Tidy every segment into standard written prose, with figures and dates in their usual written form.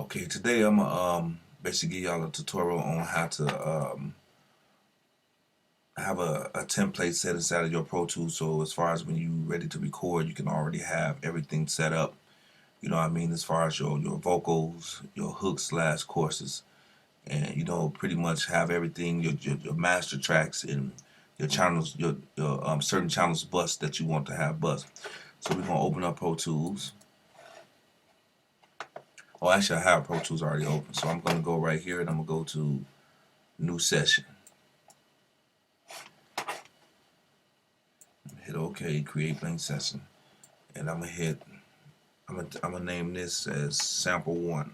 Okay, today I'm gonna basically give y'all a tutorial on how to have a template set inside of your Pro Tools. So as far as when you ready to record, you can already have everything set up. You know what I mean? As far as your vocals, your hooks slash courses, and pretty much have everything your master tracks and your channels your certain channels bust that you want to have bust. So we're gonna open up Pro Tools. Oh, actually, I have Pro Tools already open, so I'm gonna go right here and I'm gonna go to New Session. Hit OK, create blank session, and I'm gonna name this as sample one.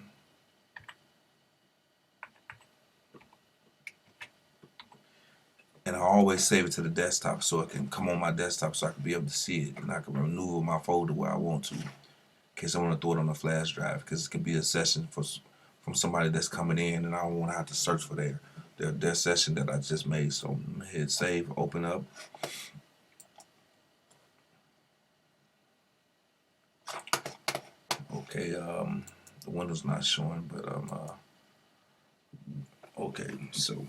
And I always save it to the desktop so it can come on my desktop so I can be able to see it and I can maneuver my folder where I want to in case I want to throw it on a flash drive, because it can be a session from somebody that's coming in and I don't want to have to search for their session that I just made. So I'm gonna hit save, open up. Okay, the window's not showing, but okay. So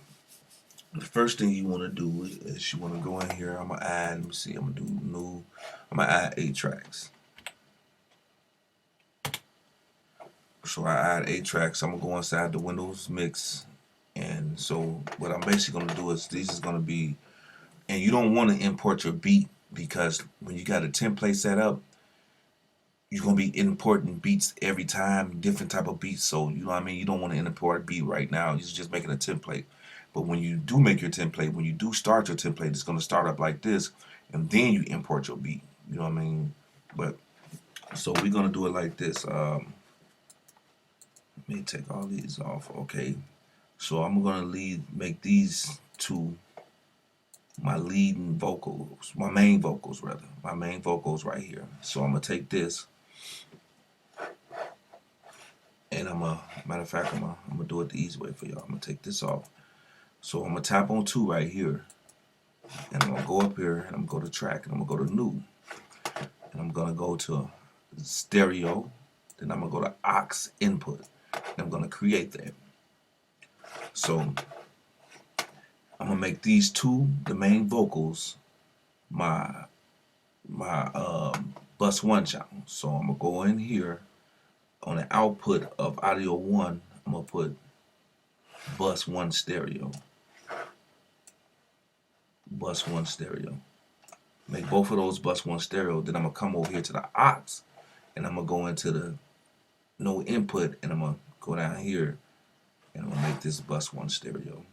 the first thing you want to do is you want to go in here. I'm gonna add. Let me see. I'm gonna do new. I'm gonna add 8 tracks. So I add 8 tracks. I'm gonna go inside the Windows mix, and so what I'm basically gonna do is these is gonna be. And you don't want to import your beat, because when you got a template set up, you're gonna be importing beats every time, different type of beats. So you know what I mean. You don't want to import a beat right now. You're just making a template. But when you do make your template, when you do start your template, it's gonna start up like this, and then you import your beat. You know what I mean? But so we're gonna do it like this. Let me take all these off. Okay. So I'm gonna make these two my leading vocals, my main vocals rather, my main vocals right here. So I'm gonna take this, and matter of fact, I'm gonna do it the easy way for y'all. I'm gonna take this off. So I'm gonna tap on 2 right here, and I'm gonna go up here and I'm gonna go to track, and I'm gonna go to new, and I'm gonna go to stereo, then I'm gonna go to aux input, and I'm gonna create that. So I'm gonna make these two, the main vocals, my bus 1 channel. So I'm gonna go in here on the output of audio 1. I'm gonna put bus 1 stereo, bus 1 stereo. Make both of those bus 1 stereo. Then I'm gonna come over here to the aux, and I'm gonna go into the no input, and I'm gonna go down here, and I'm gonna make this bus 1 stereo.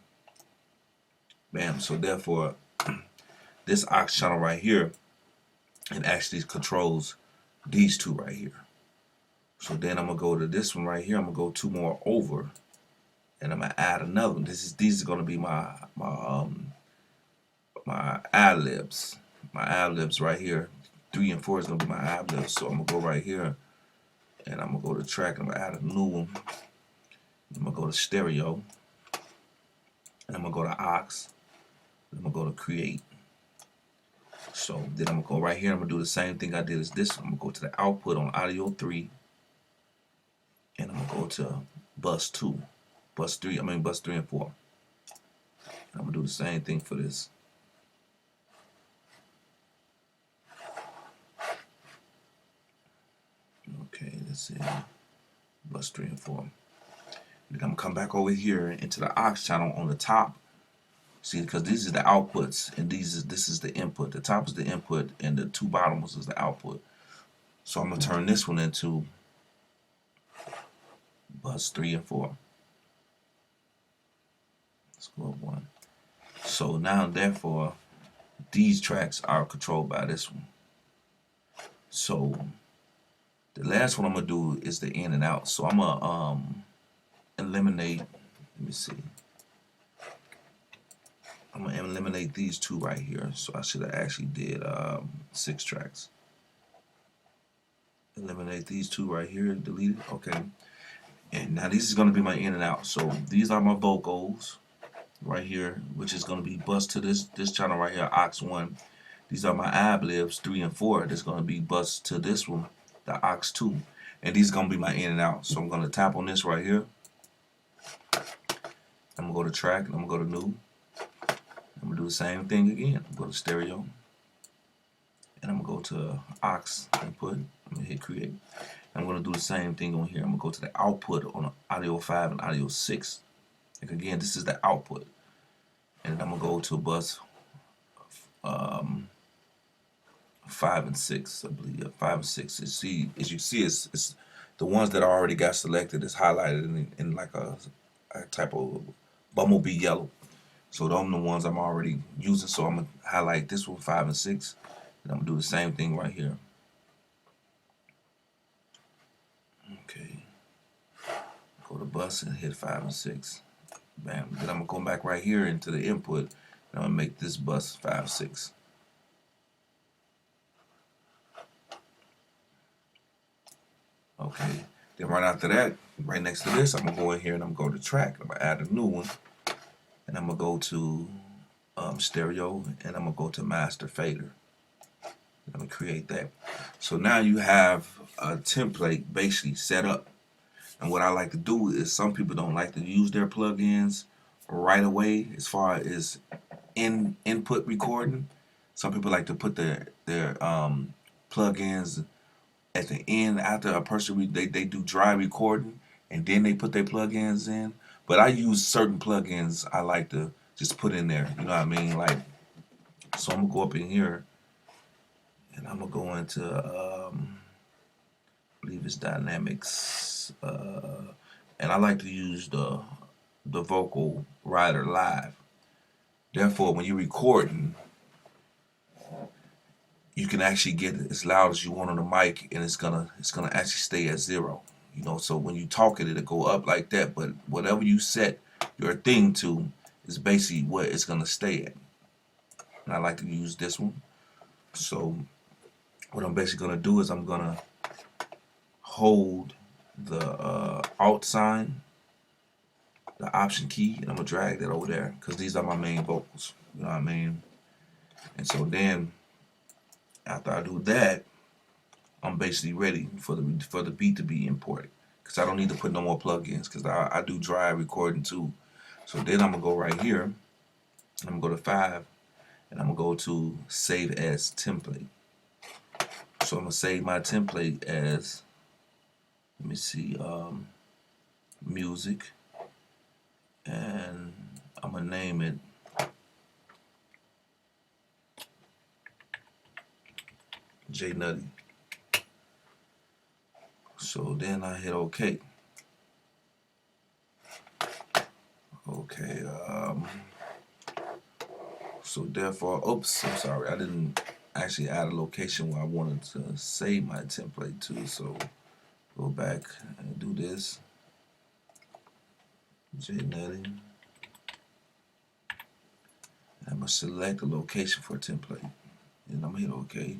Bam. So therefore, this aux channel right here, it actually controls these two right here. So then I'm gonna go to this one right here. I'm gonna go 2 more over, and I'm gonna add another one. These are gonna be my ad libs. My ad libs right here. 3 and 4 is gonna be my ad libs. So I'm gonna go right here, and I'm gonna go to track, and I'm gonna add a new one. I'm gonna go to stereo, and I'm gonna go to aux, and I'm gonna go to create. So then I'm gonna go right here. I'm gonna do the same thing I did as this. I'm gonna go to the output on audio 3, and I'm gonna go to bus 2, bus 3. I mean bus 3 and 4. And I'm gonna do the same thing for this. Okay, let's see. Bus 3 and 4. Then I'm gonna come back over here into the aux channel on the top. See, because these are the outputs, and this is the input. The top is the input, and the 2 bottoms is the output. So I'm gonna turn this one into bus 3 and 4. Let's go up 1. So now, therefore, these tracks are controlled by this one. So the last one I'm gonna do is the in and out. So I'm gonna eliminate. Let me see. I'm gonna eliminate these 2 right here. So I should have actually did 6 tracks. Eliminate these 2 right here. Delete it. Okay. And now this is gonna be my in and out. So these are my vocals right here, which is gonna be bus to this channel right here, aux 1. These are my ad libs 3 and 4. That's gonna be bus to this one, the aux 2. And these are gonna be my in and out. So I'm gonna tap on this right here. I'm gonna go to track and I'm gonna go to new. I'm gonna do the same thing again. Go to stereo. And I'm gonna go to aux input. I'm gonna hit create. I'm gonna do the same thing on here. I'm gonna go to the output on audio 5 and audio 6. Like again, this is the output. And I'm gonna go to bus 5 and 6, I believe. Yeah, 5 and 6. As you see, it's the ones that I already got selected is highlighted in like a type of bumblebee yellow. So those are the ones I'm already using. So I'm gonna highlight this one, 5 and 6, and I'm gonna do the same thing right here. Okay. Go to bus and hit 5 and 6. Bam. Then I'm gonna go back right here into the input, and I'm gonna make this bus 5, 6. Okay. Then right after that, right next to this, I'm gonna go in here and I'm gonna go to track. I'm gonna add a new one, and I'm gonna go to stereo, and I'm gonna go to master fader. Let me create that. So now you have a template basically set up. And what I like to do is, some people don't like to use their plugins right away as far as input recording. Some people like to put their plugins at the end after a person they do dry recording, and then they put their plugins in. But I use certain plugins I like to just put in there. You know what I mean? Like, so I'm gonna go up in here and I'm gonna go into I believe it's Dynamics, and I like to use the Vocal Rider Live. Therefore, when you're recording, you can actually get it as loud as you want on the mic, and it's gonna actually stay at 0. You know, so when you talk it, it'll go up like that. But whatever you set your thing to is basically what it's gonna stay at. And I like to use this one. So what I'm basically gonna do is I'm gonna hold the Alt sign, the Option key, and I'm gonna drag that over there because these are my main vocals. You know what I mean? And so then after I do that, I'm basically ready for the beat to be imported, because I don't need to put no more plugins, because I do dry recording too. So then I'm gonna go right here, and I'm gonna go to 5, and I'm gonna go to save as template. So I'm gonna save my template as, let me see, music, and I'm gonna name it J Nutty. So then I hit OK. Okay. So therefore, oops, I'm sorry, I didn't actually add a location where I wanted to save my template to. So go back and do this. J Nutty. I'm gonna select a location for a template, and I'm gonna hit OK.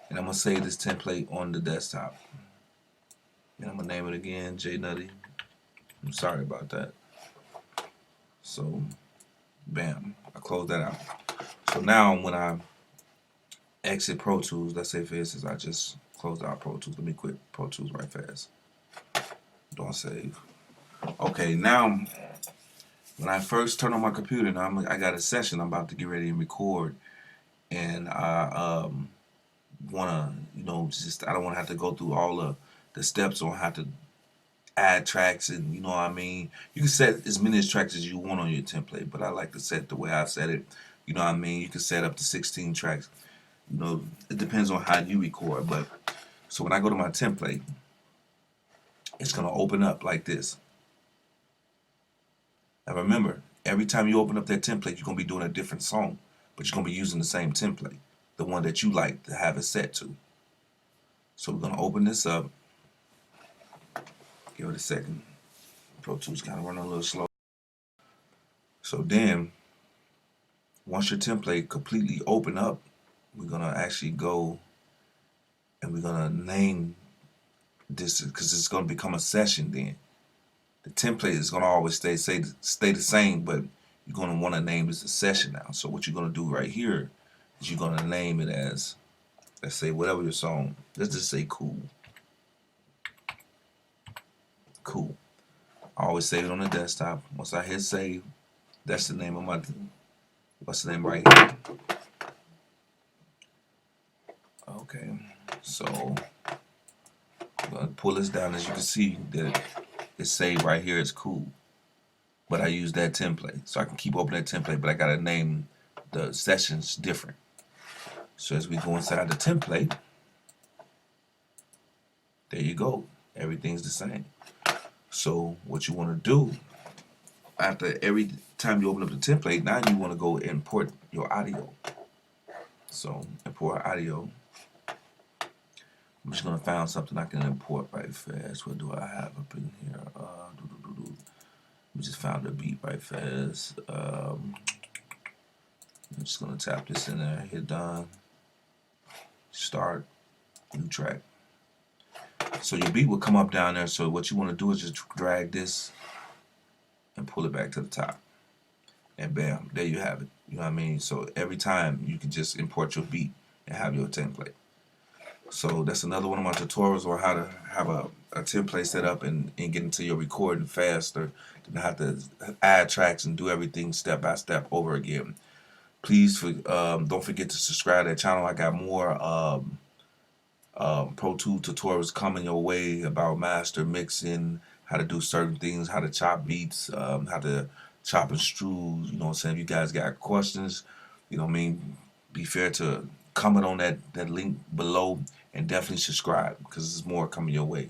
And I'm gonna save this template on the desktop. And I'm gonna name it again, J Nutty. I'm sorry about that. So, bam, I close that out. So now when I exit Pro Tools, let's say for instance I just closed out Pro Tools. Let me quit Pro Tools right fast. Don't save. Okay, now when I first turn on my computer, now I got a session I'm about to get ready and record, and I wanna, you know, just I don't wanna have to go through all the steps on how to add tracks, and you know what I mean. You can set as many tracks as you want on your template, but I like to set the way I set it. You know what I mean. You can set up to 16 tracks. You know, it depends on how you record. But so when I go to my template, it's gonna open up like this. Now remember, every time you open up that template, you're gonna be doing a different song, but you're gonna be using the same template, the one that you like to have it set to. So we're gonna open this up. Give it a second. Pro Tools kind of running a little slow. So then, once your template completely open up, we're gonna actually go and we're gonna name this, because it's gonna become a session. Then the template is gonna always stay the same, but you're gonna want to name this a session now. So what you're gonna do right here is you're gonna name it as, let's say whatever your song. Let's just say Cool. always save it on the desktop. Once I hit save, that's the name of my, what's the name right here? Okay, so I'm gonna pull this down. As you can see that it's saved right here. It's cool, but I use that template, so I can keep opening that template, but I gotta name the sessions different. So as we go inside the template, there you go. Everything's the same. So what you want to do after every time you open up the template, now you want to go import your audio. So import audio. I'm just gonna find something I can import right fast. What do I have up in here? We just found a beat right fast. I'm just gonna tap this in there. Hit done. Start new track. So your beat will come up down there. So what you want to do is just drag this and pull it back to the top, and bam, there you have it. You know what I mean? So every time you can just import your beat and have your template. So that's another one of my tutorials on how to have a template set up and get into your recording faster than have to add tracks and do everything step by step over again. Please don't forget to subscribe to that channel. I got more Pro Tools tutorials coming your way about master mixing, how to do certain things, how to chop beats, how to chop and strew. You know what I'm saying? If you guys got questions, you know what I mean, be fair to comment on that link below, and definitely subscribe because there's more coming your way.